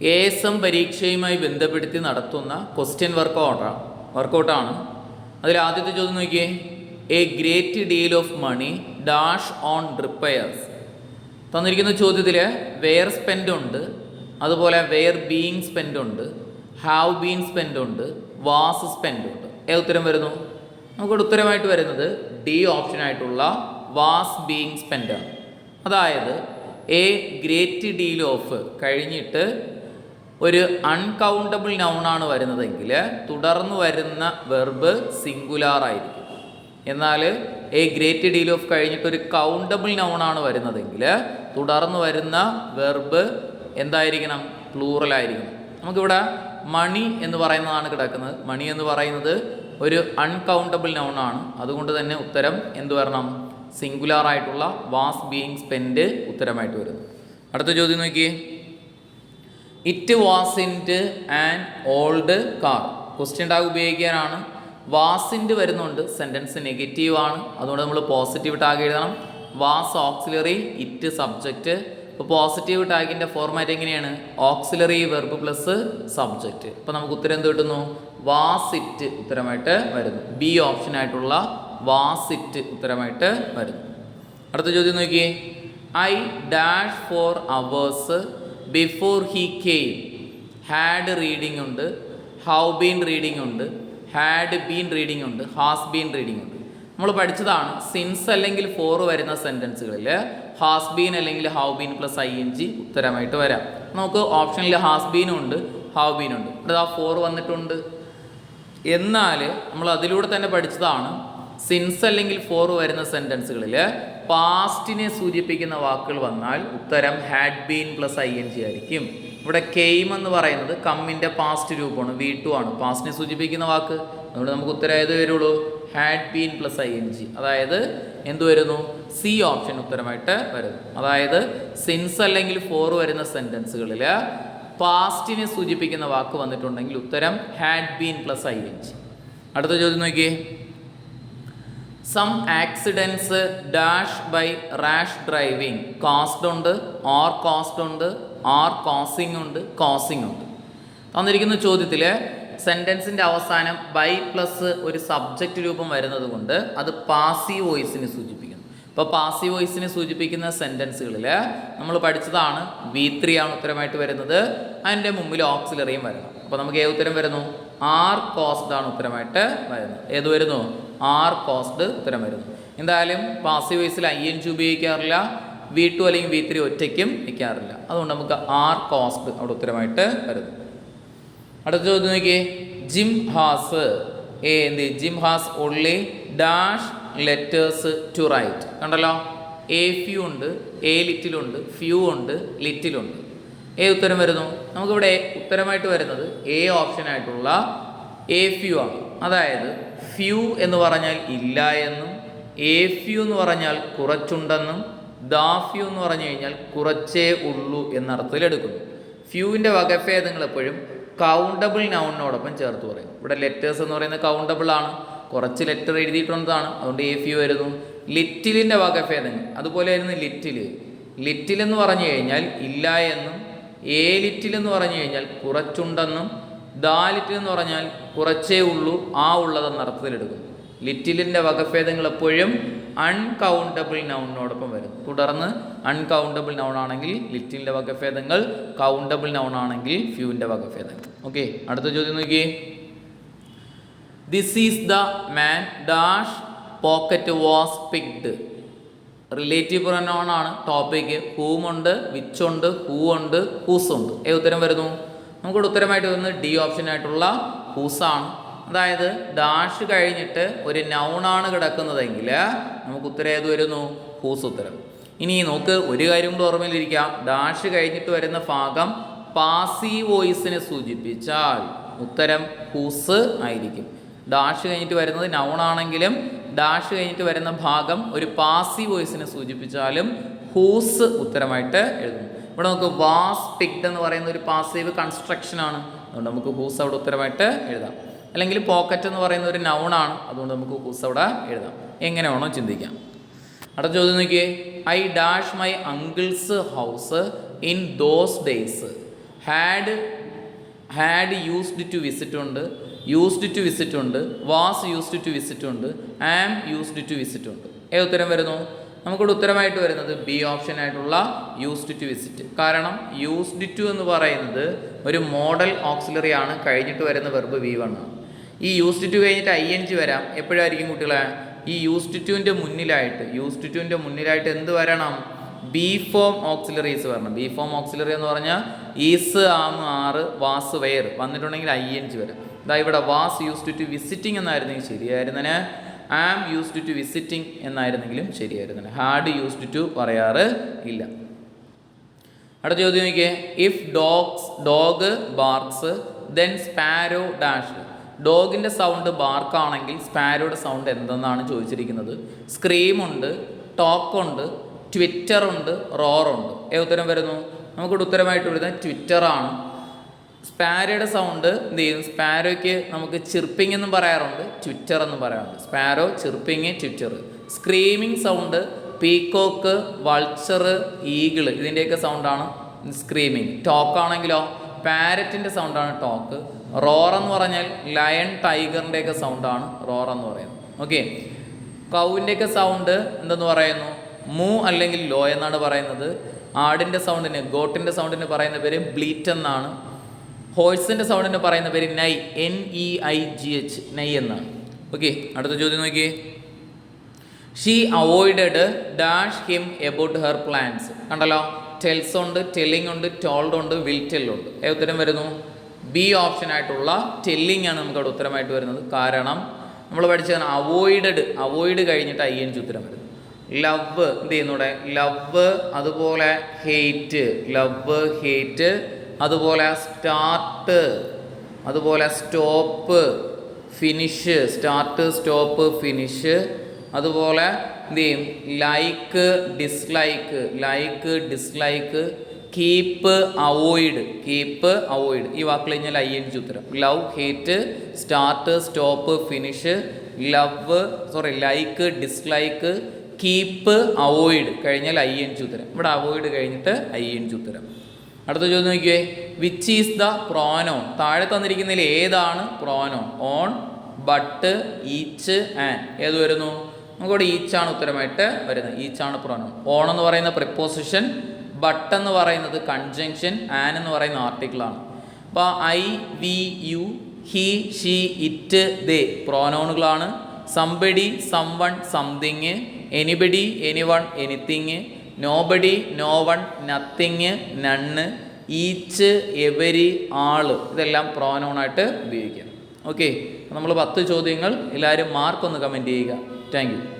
ASM പരീക്ഷയുമായി ബന്ധപ്പെടുത്തി നടത്തുന്ന question വർക്കൗട്ടാണ്. അതിൽ ആദ്യത്തെ ചോദ്യം നോക്കിയേ. A great deal of money dash on repairs. തന്നിരിക്കുന്ന ചോദ്യത്തിൽ വെയർ സ്പെൻഡ് ഉണ്ട്, അതുപോലെ വെയർ ബീങ് സ്പെൻഡ് ഉണ്ട്, ഹാവ് ബീൻ സ്പെൻഡ് ഉണ്ട്, വാസ് സ്പെൻഡ് ഉണ്ട്. ഏത് ഉത്തരം വരുന്നു? നമുക്കിവിടെ ഉത്തരമായിട്ട് വരുന്നത് ഡി ഓപ്ഷനായിട്ടുള്ള വാസ് ബീങ് സ്പെൻഡ് ആണ്. അതായത് എ ഗ്രേറ്റ് ഡീൽ ഓഫ് കഴിഞ്ഞിട്ട് ഒരു അൺകൗണ്ടബിൾ നൗണാണ് വരുന്നതെങ്കിൽ തുടർന്ന് വരുന്ന വെർബ് സിംഗുലാർ ആയിരിക്കും. എന്നാൽ എ ഗ്രേറ്റ് ഡീൽ ഓഫ് കഴിഞ്ഞിട്ട് ഒരു കൗണ്ടബിൾ നൗണാണ് വരുന്നതെങ്കിൽ തുടർന്ന് വരുന്ന വെർബ് എന്തായിരിക്കണം? പ്ലൂറൽ ആയിരിക്കണം. നമുക്കിവിടെ മണി എന്ന് പറയുന്നതാണ് കിടക്കുന്നത്. മണി എന്ന് പറയുന്നത് ഒരു അൺകൗണ്ടബിൾ നൗണാണ്. അതുകൊണ്ട് തന്നെ ഉത്തരം എന്ത് വരണം? സിംഗുലാർ ആയിട്ടുള്ള വാസ് ബീങ് സ്പെൻഡ് ഉത്തരമായിട്ട് വരുന്നു. അടുത്ത ചോദ്യം നോക്കിയേ. It wasn't an old car. Question tag ഉപയോഗിക്കാനാണ്. വാസിൻറ്റ് വരുന്നുണ്ട്, സെൻറ്റൻസ് നെഗറ്റീവ് ആണ്, അതുകൊണ്ട് നമ്മൾ പോസിറ്റീവ് ടാഗ് എഴുതണം. Was auxiliary, it subject. ഇപ്പോൾ പോസിറ്റീവ് ടാഗിൻ്റെ ഫോർമാറ്റ് എങ്ങനെയാണ്? Auxiliary verb plus subject. ഇപ്പോൾ നമുക്ക് ഉത്തരം എന്ത് കിട്ടുന്നു? വാസ് ഇറ്റ് ഉത്തരമായിട്ട് വരുന്നു. ബി ഓപ്ഷനായിട്ടുള്ള വാസ് ഇറ്റ് ഉത്തരമായിട്ട് വരുന്നു. അടുത്ത ചോദ്യം നോക്കിയേ. I dash for hours before he came. Had reading ഉണ്ട്, ഹൗ ബീൻ റീഡിംഗ് ഉണ്ട്, ഹാഡ് ബീൻ റീഡിംഗ് ഉണ്ട്, ഹാസ് ബീൻ റീഡിംഗ് ഉണ്ട്. നമ്മൾ പഠിച്ചതാണ് സിൻസ് അല്ലെങ്കിൽ ഫോർ വരുന്ന സെൻറ്റൻസുകളിൽ ഹാസ് ബീൻ അല്ലെങ്കിൽ ഹൗ ബീൻ പ്ലസ് ING ഉത്തരമായിട്ട് വരാം. നമുക്ക് ഓപ്ഷനിൽ ഹാസ് ബീനും ഉണ്ട്, ഹൗ ബീനും ഉണ്ട്. ഇവിടെ ആ ഫോർ വന്നിട്ടുണ്ട്. എന്നാൽ നമ്മൾ അതിലൂടെ തന്നെ പഠിച്ചതാണ് സിൻസ് അല്ലെങ്കിൽ ഫോർ വരുന്ന സെൻറ്റൻസുകളിൽ പാസ്റ്റിനെ സൂചിപ്പിക്കുന്ന വാക്കുകൾ വന്നാൽ ഉത്തരം ഹാഡ് ബീൻ പ്ലസ് ING ആയിരിക്കും. ഇവിടെ കെയിം എന്ന് പറയുന്നത് കമ്മിൻ്റെ പാസ്റ്റ് രൂപമാണ്, V2 ആണ്, പാസ്റ്റിനെ സൂചിപ്പിക്കുന്ന വാക്ക്. അതുകൊണ്ട് നമുക്ക് ഉത്തരം ഏത് വരുള്ളൂ? Had been plus ING. അതായത് എന്ത് വരുന്നു? സി ഓപ്ഷൻ ഉത്തരമായിട്ട് വരുന്നു. അതായത് സിൻസ് അല്ലെങ്കിൽ ഫോർ വരുന്ന സെൻറ്റൻസുകളിൽ പാസ്റ്റിനെ സൂചിപ്പിക്കുന്ന വാക്ക് വന്നിട്ടുണ്ടെങ്കിൽ ഉത്തരം ഹാഡ് ബീൻ പ്ലസ് ING. അടുത്ത ചോദ്യം നോക്കിയേ. Some accidents dash by rash driving. Caused ഉണ്ട്, ഓർ കോസ്റ്റ് ഉണ്ട്, ആർ കോസിംഗ് ഉണ്ട്, കോസിംഗ് ഉണ്ട്. തന്നിരിക്കുന്ന ചോദ്യത്തിൽ സെൻറ്റൻസിൻ്റെ അവസാനം ബൈ പ്ലസ് ഒരു സബ്ജക്റ്റ് രൂപം വരുന്നത് കൊണ്ട് അത് പാസീവ് വോയിസിനെ സൂചിപ്പിക്കുന്നു. ഇപ്പോൾ പാസീവ് വോയിസിനെ സൂചിപ്പിക്കുന്ന സെൻറ്റൻസുകളിൽ നമ്മൾ പഠിച്ചതാണ് V3 ആണ് ഉത്തരമായിട്ട് വരുന്നത്. അതിൻ്റെ മുമ്പിൽ ഓക്സിലറിയും വരണം. അപ്പോൾ നമുക്ക് ഏത് ഉത്തരം വരുന്നു? ആർ കോസ്ഡ് ആണ് ഉത്തരമായിട്ട് വരുന്നത്. ഏത് വരുന്നു? ആർ കോസ്ഡ് ഉത്തരം വരുന്നു. എന്തായാലും പാസീവ് വോയിസിൽ ING ഉപയോഗിക്കാറില്ല, V2 അല്ലെങ്കിൽ V3 ഒറ്റയ്ക്കും വയ്ക്കാറില്ല. അതുകൊണ്ട് നമുക്ക് ആർ കോസ്ഡ് അവിടെ ഉത്തരമായിട്ട് വരുന്നു. അടുത്ത ചോദ്യം നോക്കിയേ. Jim has Jim has only dash letters to write. കണ്ടല്ലോ, എ ഫ്യൂ ഉണ്ട്, എ ലിറ്റിലുണ്ട്, ഫ്യൂ ഉണ്ട്, ലിറ്റിലുണ്ട്. ഏത് ഉത്തരം വരുന്നു? നമുക്കിവിടെ ഉത്തരമായിട്ട് വരുന്നത് എ ഓപ്ഷനായിട്ടുള്ള എ ഫ്യൂ ആണ്. അതായത് ഫ്യൂ എന്ന് പറഞ്ഞാൽ ഇല്ല എന്നും, എ ഫ്യൂ എന്ന് പറഞ്ഞാൽ കുറച്ചുണ്ടെന്നും, ദാ ഫ്യൂ എന്ന് പറഞ്ഞു കഴിഞ്ഞാൽ കുറച്ചേ ഉള്ളൂ എന്നർത്ഥത്തിൽ എടുക്കുന്നു. ഫ്യൂവിൻ്റെ വകഭേദങ്ങൾ എപ്പോഴും കൗണ്ടബിൾ നൗണിനോടൊപ്പം ചേർത്ത് പറയും. ഇവിടെ ലെറ്റേഴ്സ് എന്ന് പറയുന്നത് കൗണ്ടബിൾ ആണ്, കുറച്ച് ലെറ്റർ എഴുതിയിട്ടുള്ളതാണ്, അതുകൊണ്ട് എ ഫ്യൂ വരുന്നു. ലിറ്റിലിൻ്റെ വകഭേദങ്ങൾ അതുപോലെ ആയിരുന്നു. ലിറ്റിൽ എന്ന് പറഞ്ഞു കഴിഞ്ഞാൽ ഇല്ല എന്നും, എ ലിറ്റിൽ എന്ന് പറഞ്ഞു കഴിഞ്ഞാൽ കുറച്ചുണ്ടെന്നും, ദാ ലിറ്റിൽ എന്ന് പറഞ്ഞാൽ കുറച്ചേ ഉള്ളൂ, ആ ഉള്ളതെന്ന അർത്ഥത്തിലെടുക്കുന്നു. ലിറ്റിലിൻ്റെ വകഭേദങ്ങൾ എപ്പോഴും അൺകൗണ്ടബിൾ നൗണിനോടൊപ്പം വരും. തുടർന്ന് അൺകൗണ്ടബിൾ നൗൺ ആണെങ്കിൽ ലിറ്റിലിൻ്റെ വകഭേദങ്ങൾ, കൗണ്ടബിൾ നൗൺ ആണെങ്കിൽ ഫ്യൂവിൻ്റെ വകഭേദങ്ങൾ. ഓക്കെ, അടുത്ത ചോദ്യം നോക്കിയേ. This is the man dash pocket was picked. Relative pronoun ആണ് ടോപ്പിക്. ഹൂം ഉണ്ട്, വിച്ച് ഉണ്ട്, ഹൂ ഉണ്ട്, ഹൂസ് ഉണ്ട്. ഏത് ഉത്തരം വരുന്നു? നമുക്കിവിടെ ഉത്തരമായിട്ട് വരുന്നത് ഡി ഓപ്ഷനായിട്ടുള്ള ഹൂസാണ്. അതായത് ഡാഷ് കഴിഞ്ഞിട്ട് ഒരു നൗണാണ് കിടക്കുന്നതെങ്കിൽ നമുക്ക് ഉത്തരം ഏത് വരുന്നു? ഹൂസ് ഉത്തരം. ഇനി നോക്ക്, ഒരു കാര്യം കൂടെ ഓർമ്മയിലിരിക്കാം. ഡാഷ് കഴിഞ്ഞിട്ട് വരുന്ന ഭാഗം പാസീവ് വോയിസിനെ സൂചിപ്പിച്ചാൽ ഉത്തരം ഹൂസ് ആയിരിക്കും. ഡാഷ് കഴിഞ്ഞിട്ട് വരുന്നത് നൗണാണെങ്കിലും ഡാഷ് കഴിഞ്ഞിട്ട് വരുന്ന ഭാഗം ഒരു പാസീവ് വോയിസിനെ സൂചിപ്പിച്ചാലും ഹൂസ് ഉത്തരമായിട്ട് എഴുതുന്നു. ഇവിടെ നമുക്ക് വാസ് പിക്ഡ് എന്ന് പറയുന്ന ഒരു പാസീവ് കൺസ്ട്രക്ഷൻ ആണ്, അതുകൊണ്ട് നമുക്ക് ഹൂസ് അവിടെ ഉത്തരമായിട്ട് എഴുതാം. അല്ലെങ്കിൽ പോക്കറ്റ് എന്ന് പറയുന്ന ഒരു നൗണാണ്, അതുകൊണ്ട് നമുക്ക് ഹൂസ് അവിടെ എഴുതാം. എങ്ങനെ വേണോ ചിന്തിക്കാം. അടുത്ത ചോദ്യം നോക്കിയേ. I dash my uncle's house in those days. Had used to visit ഉണ്ട്, യൂസ്ഡ് ടു വിസിറ്റ് ഉണ്ട്, വാസ് യൂസ്ഡ് ടു വിസിറ്റ് ഉണ്ട്, ആം യൂസ്ഡ് ടു വിസിറ്റ് ഉണ്ട്. ഏത് ഉത്തരം വരുന്നു? നമുക്കിവിടെ ഉത്തരമായിട്ട് വരുന്നത് ബി ഓപ്ഷൻ ആയിട്ടുള്ള യൂസ്ഡ് ടു വിസിറ്റ്. കാരണം യൂസ്ഡ് ടു എന്ന് പറയുന്നത് ഒരു മോഡൽ ഓക്സിലറി ആണ്, കഴിഞ്ഞിട്ട് വരുന്ന വെർബ് V1 ആണ്. ഈ യൂസ്ഡ് ടു കഴിഞ്ഞിട്ട് ING വരാം. എപ്പോഴായിരിക്കും കുട്ടികളെ? ഈ യൂസ്ഡ് ടുവിൻ്റെ മുന്നിലായിട്ട് എന്ത് വരണം? ബി ഫോം ഓക്സിലറീസ് വരണം. ബി ഫോം ഓക്സിലറി എന്ന് പറഞ്ഞാൽ ഈസ്, ആം, ആറ്, വാസ്, വെയർ വന്നിട്ടുണ്ടെങ്കിൽ ING വരും. ഇതാ ഇവിടെ വാസ് യൂസ്ഡ് ടു വിസിറ്റിംഗ് എന്നായിരുന്നെങ്കിൽ ശരിയായിരുന്നതിന്, ആം യൂസ്ഡ് ടു വിസിറ്റിംഗ് എന്നായിരുന്നെങ്കിലും ശരിയായിരുന്നതിന്. ഹാഡ് യൂസ്ഡ് ടു പറയാറ് ഇല്ല. അടുത്ത ചോദ്യം നോക്കിയേ. If dog barks then sparrow dash. ഡോഗിൻ്റെ സൗണ്ട് ബാർക്കാണെങ്കിൽ സ്പാരോയുടെ സൗണ്ട് എന്തെന്നാണ് ചോദിച്ചിരിക്കുന്നത്. സ്ക്രീം ഉണ്ട്, ടോക്ക് ഉണ്ട്, ട്വിറ്റർ ഉണ്ട്, റോറുണ്ട്. ഉത്തരം വരുന്നു? നമുക്കിവിടെ ഉത്തരമായിട്ട് വരുന്നത് ട്വിറ്ററാണ്. സ്പാരോയുടെ സൗണ്ട് എന്ത് ചെയ്യും? സ്പാരോയ്ക്ക് നമുക്ക് ചിർപ്പിംഗ് എന്നും പറയാറുണ്ട്, ട്വിറ്റർ എന്നും പറയാറുണ്ട്. Sparrow, chirping, Twitter. Screaming sound peacock, vulture, eagle, ഇതിൻ്റെയൊക്കെ സൗണ്ടാണ് സ്ക്രീമിംഗ്. ടോക്ക് ആണെങ്കിലോ പാരറ്റിൻ്റെ സൗണ്ടാണ് ടോക്ക്. റോർ എന്ന് പറഞ്ഞാൽ ലയൺ, ടൈഗറിൻ്റെയൊക്കെ സൗണ്ടാണ് റോർ എന്ന് പറയുന്നത്. ഓക്കെ. കൗവിൻ്റെയൊക്കെ സൗണ്ട് എന്തെന്ന് പറയുന്നു? മൂ അല്ലെങ്കിൽ ലോ എന്നാണ് പറയുന്നത്. ആടിൻ്റെ സൗണ്ടിന്, ഗോട്ടിൻ്റെ സൗണ്ടിന് പറയുന്ന പേര് ബ്ലീറ്റ് എന്നാണ്. ഹോഴ്സിൻ്റെ സൗണ്ടിന് പറയുന്ന പേര് നൈ, NEIGH, നൈ എന്നാണ്. ഓക്കെ. അടുത്ത ചോദ്യം നോക്കിയേ. She avoided dash him about her plans. കണ്ടല്ലോ, ടെൽസ് ഉണ്ട്, ടെല്ലിംഗ് ഉണ്ട്, ടോൾഡ് ഉണ്ട്, വിൽ ടെൽ ഉണ്ട്. ഉത്തരം വരുന്നു ബി ഓപ്ഷൻ ആയിട്ടുള്ള ടെല്ലിംഗ് ആണ് നമുക്ക് അവിടെ ഉത്തരമായിട്ട് വരുന്നത്. കാരണം നമ്മൾ പഠിച്ചതാണ് അവോയ്ഡ് കഴിഞ്ഞിട്ട് ING ഉത്തരം വരുന്നു. ലവ് എന്ത് ചെയ്യുന്നൂടെ? ലവ്, അതുപോലെ ഹെയ്റ്റ്, ലവ്, ഹെയ്റ്റ്, അതുപോലെ സ്റ്റാർട്ട്, അതുപോലെ stop, finish, start, stop, finish, അതുപോലെ എന്ത് ചെയ്യും? Like, dislike, keep, avoid. ഈ വാക്കുകൾ കഴിഞ്ഞാൽ ING ഉത്തരം. Love, hate, start, stop, finish, like, dislike, keep, avoid കഴിഞ്ഞാൽ ING ഉത്തരം. ഇവിടെ അവോയ്ഡ് കഴിഞ്ഞിട്ട് ING ഉത്തരം. അടുത്ത ചോദ്യം നോക്കിയേ. Which is the pronoun? താഴെ തന്നിരിക്കുന്നതിൽ ഏതാണ് pronoun? On, but, each, an. ഏത് വരുന്നു? നമുക്കിവിടെ ഈച്ചാണ് ഉത്തരമായിട്ട് വരുന്നത്. ഈച്ചാണ് പ്രോനൗൺ. ഓൺ എന്ന് പറയുന്ന പ്രിപ്പോസിഷൻ, ബട്ട് എന്ന് പറയുന്നത് കൺജങ്ഷൻ, ആൻ എന്ന് പറയുന്ന ആർട്ടിക്കിളാണ്. അപ്പോൾ I, we, you, he, she, it, they പ്രോനൗണുകളാണ്. Somebody, someone, something, anybody, anyone, anything, nobody, no one, nothing, none, each, every, all, ഇതെല്ലാം പ്രോനൗണായിട്ട് ഉപയോഗിക്കാം. ഓക്കെ. നമ്മൾ 10 ചോദ്യങ്ങൾ എല്ലാവരും മാർക്കൊന്ന് കമൻറ്റ് ചെയ്യുക. Thank you.